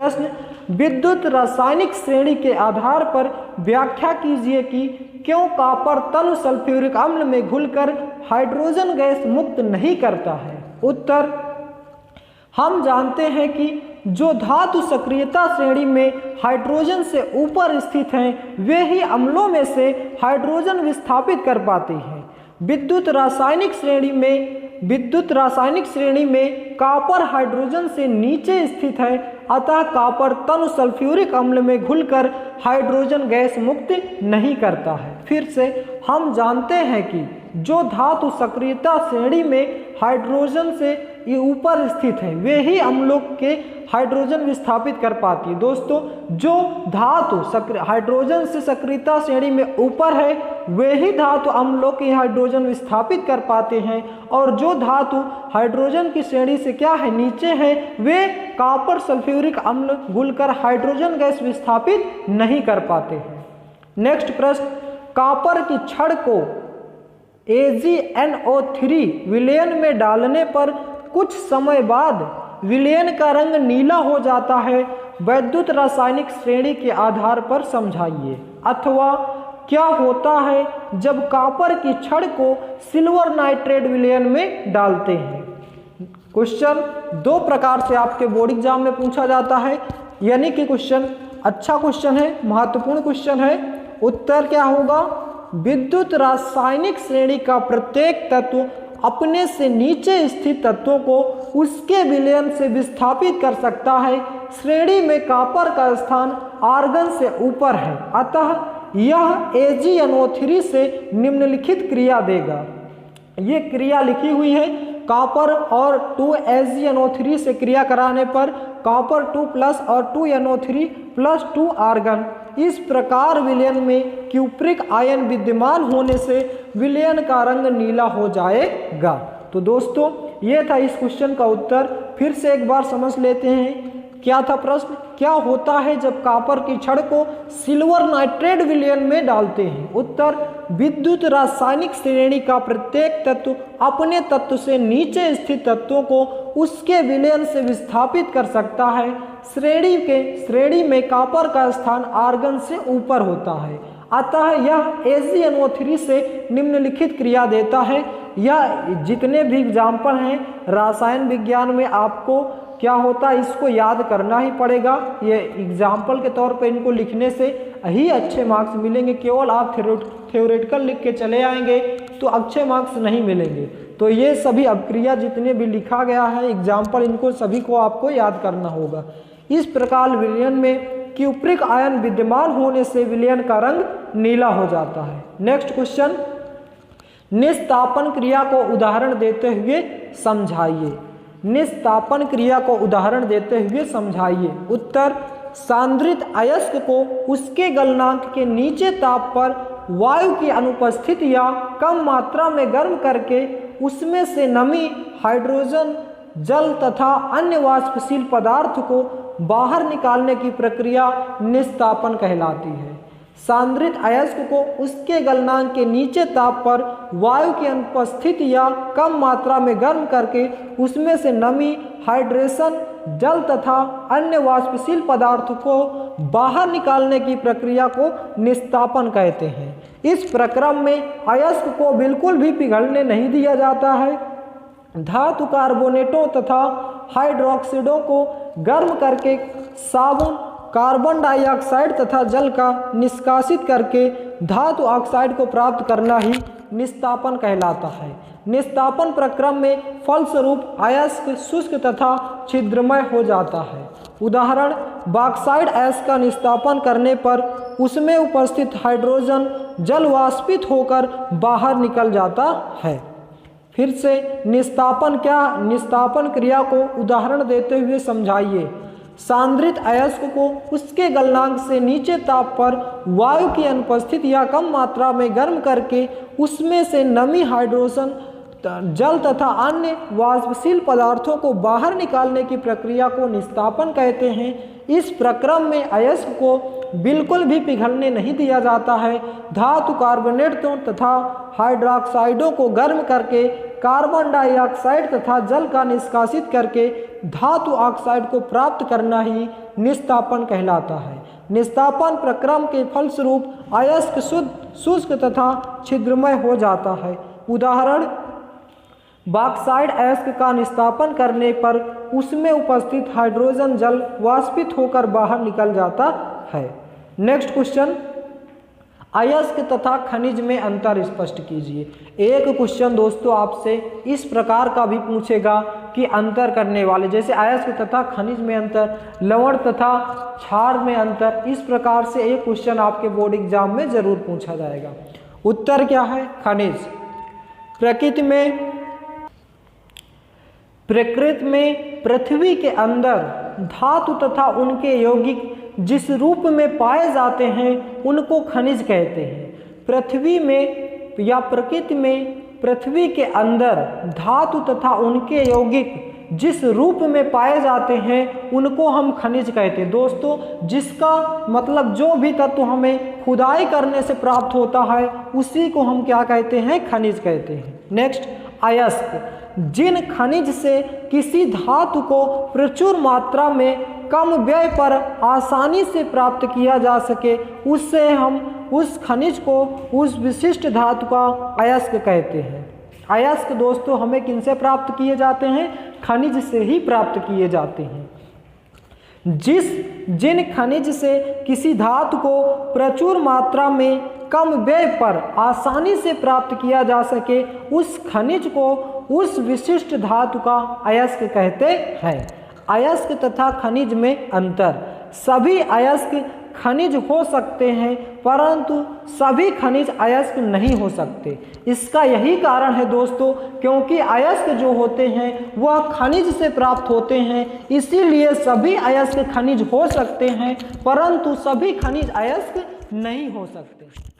प्रश्न, विद्युत रासायनिक श्रेणी के आधार पर व्याख्या कीजिए कि क्यों कॉपर तनु सल्फ्यूरिक अम्ल में घुलकर हाइड्रोजन गैस मुक्त नहीं करता है। उत्तर, हम जानते हैं कि जो धातु सक्रियता श्रेणी में हाइड्रोजन से ऊपर स्थित हैं वे ही अम्लों में से हाइड्रोजन विस्थापित कर पाते हैं। विद्युत रासायनिक श्रेणी में कॉपर हाइड्रोजन से नीचे स्थित है, अतः कॉपर तनु सल्फ्यूरिक अम्ल में घुलकर हाइड्रोजन गैस मुक्त नहीं करता है। फिर से हम जानते हैं कि जो धातु सक्रियता श्रेणी में हाइड्रोजन से ये ऊपर स्थित है वे ही अम्लों के हाइड्रोजन विस्थापित कर पाती है। दोस्तों, जो धातु हाइड्रोजन से सक्रियता श्रेणी में ऊपर है वे ही धातु अम्लों के हाइड्रोजन विस्थापित कर पाते हैं, और जो धातु हाइड्रोजन की श्रेणी से क्या है नीचे है वे कॉपर सल्फ्यूरिक अम्ल घुलकर हाइड्रोजन गैस विस्थापित नहीं कर पाते हैं। नेक्स्ट प्रश्न, कॉपर की छड़ को AgNO3 विलयन में डालने पर कुछ समय बाद विलयन का रंग नीला हो जाता है, वैद्युत रासायनिक श्रेणी के आधार पर समझाइए। अथवा क्या होता है जब कॉपर की छड़ को सिल्वर नाइट्रेट विलयन में डालते हैं। क्वेश्चन दो प्रकार से आपके बोर्ड एग्जाम में पूछा जाता है, यानी कि क्वेश्चन अच्छा क्वेश्चन है, महत्वपूर्ण क्वेश्चन है। उत्तर क्या होगा, विद्युत रासायनिक श्रेणी का प्रत्येक तत्व अपने से नीचे स्थित तत्वों को उसके विलयन से विस्थापित कर सकता है। श्रेणी में कॉपर का स्थान आर्गन से ऊपर है, अतः यह AgNO3 से निम्नलिखित क्रिया देगा। ये क्रिया लिखी हुई है, कॉपर और 2AgNO3 से क्रिया कराने पर कॉपर 2 प्लस और 2NO3 प्लस 2 आर्गन। इस प्रकार विलयन में क्यूप्रिक आयन विद्यमान होने से विलयन का रंग नीला हो जाएगा। तो दोस्तों, ये था इस क्वेश्चन का उत्तर। फिर से एक बार समझ लेते हैं, क्या था प्रश्न, क्या होता है जब कॉपर की छड़ को सिल्वर नाइट्रेट विलयन में डालते हैं। उत्तर, विद्युत रासायनिक श्रेणी का प्रत्येक तत्व अपने तत्व से नीचे स्थित तत्वों को उसके विलयन से विस्थापित कर सकता है। श्रेणी में कॉपर का स्थान आर्गन से ऊपर होता है, अतः यह AgNO3 से निम्नलिखित क्रिया देता है। यह जितने भी एग्जाम्पल हैं रासायन विज्ञान में आपको क्या होता है इसको याद करना ही पड़ेगा। ये एग्जाम्पल के तौर पे इनको लिखने से ही अच्छे मार्क्स मिलेंगे। केवल आप थ्योरेटिकल लिख के चले आएंगे तो अच्छे मार्क्स नहीं मिलेंगे। तो ये सभी अपक्रिया जितने भी लिखा गया है एग्जाम्पल, इनको सभी को आपको याद करना होगा। इस प्रकार विलयन में क्यूप्रिक आयन विद्यमान होने से विलयन का रंग नीला हो जाता है। नेक्स्ट क्वेश्चन, निस्तापन क्रिया को उदाहरण देते हुए समझाइए। निस्तापन क्रिया को उदाहरण देते हुए समझाइए। उत्तर, सांद्रित अयस्क को उसके गलनांक के नीचे ताप पर वायु की अनुपस्थिति या कम मात्रा में गर्म करके उसमें से नमी, हाइड्रोजन, जल तथा अन्य वाष्पशील पदार्थ को बाहर निकालने की प्रक्रिया निस्तापन कहलाती है। सांद्रित अयस्क को उसके गलनांक के नीचे ताप पर वायु की अनुपस्थिति या कम मात्रा में गर्म करके उसमें से नमी, हाइड्रेशन, जल तथा अन्य वाष्पशील पदार्थ को बाहर निकालने की प्रक्रिया को निस्तापन कहते हैं। इस प्रक्रम में अयस्क को बिल्कुल भी पिघलने नहीं दिया जाता है। धातु कार्बोनेटों तथा हाइड्रोक्साइडों को गर्म करके साबुन, कार्बन डाइऑक्साइड तथा जल का निष्कासित करके धातु ऑक्साइड को प्राप्त करना ही निस्तापन कहलाता है। निस्तापन प्रक्रम में फलस्वरूप अयस्क शुष्क तथा छिद्रमय हो जाता है। उदाहरण, बॉक्साइड अयस्क का निस्तापन करने पर उसमें उपस्थित हाइड्रोजन जल वाष्पित होकर बाहर निकल जाता है। फिर से निस्तापन क्रिया को उदाहरण देते हुए समझाइए। सांद्रित अयस्क को उसके गलनांक से नीचे ताप पर वायु की अनुपस्थिति या कम मात्रा में गर्म करके उसमें से नमी, हाइड्रोजन जल तथा अन्य वाष्पशील पदार्थों को बाहर निकालने की प्रक्रिया को निस्तापन कहते हैं। इस प्रक्रम में अयस्क को बिल्कुल भी पिघलने नहीं दिया जाता है। धातु कार्बोनेटों तथा हाइड्रोक्साइडों को गर्म करके कार्बन डाइऑक्साइड तथा जल का निष्कासित करके धातु ऑक्साइड को प्राप्त करना ही निस्तापन कहलाता है। निस्तापन प्रक्रम के फलस्वरूप अयस्क शुद्ध, शुष्क तथा छिद्रमय हो जाता है। उदाहरण, बॉक्साइड अयस्क का निस्तापन करने पर उसमें उपस्थित हाइड्रोजन जल वाष्पित होकर बाहर निकल जाता है। नेक्स्ट क्वेश्चन, अयस्क तथा खनिज में अंतर स्पष्ट कीजिए। एक क्वेश्चन दोस्तों आपसे इस प्रकार का भी पूछेगा कि अंतर करने वाले, जैसे अयस्क तथा खनिज में अंतर, लवण तथा क्षार में अंतर, इस प्रकार से एक क्वेश्चन आपके बोर्ड एग्जाम में जरूर पूछा जाएगा। उत्तर क्या है? खनिज। प्रकृति में पृथ्वी के अंदर धातु तथा उनके यौगिक जिस रूप में पाए जाते हैं उनको खनिज कहते हैं। पृथ्वी में या प्रकृति में पृथ्वी के अंदर धातु तथा उनके यौगिक जिस रूप में पाए जाते हैं उनको हम खनिज कहते हैं। दोस्तों, जिसका मतलब जो भी तत्व हमें खुदाई करने से प्राप्त होता है उसी को हम क्या कहते हैं? खनिज कहते हैं। नेक्स्ट, अयस्क। जिन खनिज से किसी धातु को प्रचुर मात्रा में कम व्यय पर आसानी से प्राप्त किया जा सके उससे हम उस खनिज को, उस विशिष्ट धातु का अयस्क कहते हैं। अयस्क दोस्तों हमें किनसे प्राप्त किए जाते हैं? खनिज से ही प्राप्त किए जाते हैं। जिन खनिज से किसी धातु को प्रचुर मात्रा में कम व्यय पर आसानी से प्राप्त किया जा सके उस खनिज को, उस विशिष्ट धातु का अयस्क कहते हैं। अयस्क तथा खनिज में अंतर। सभी अयस्क खनिज हो सकते हैं परंतु सभी खनिज अयस्क नहीं हो सकते। इसका यही कारण है दोस्तों, क्योंकि अयस्क जो होते हैं वह खनिज से प्राप्त होते हैं, इसीलिए सभी अयस्क खनिज हो सकते हैं परंतु सभी खनिज अयस्क नहीं हो सकते।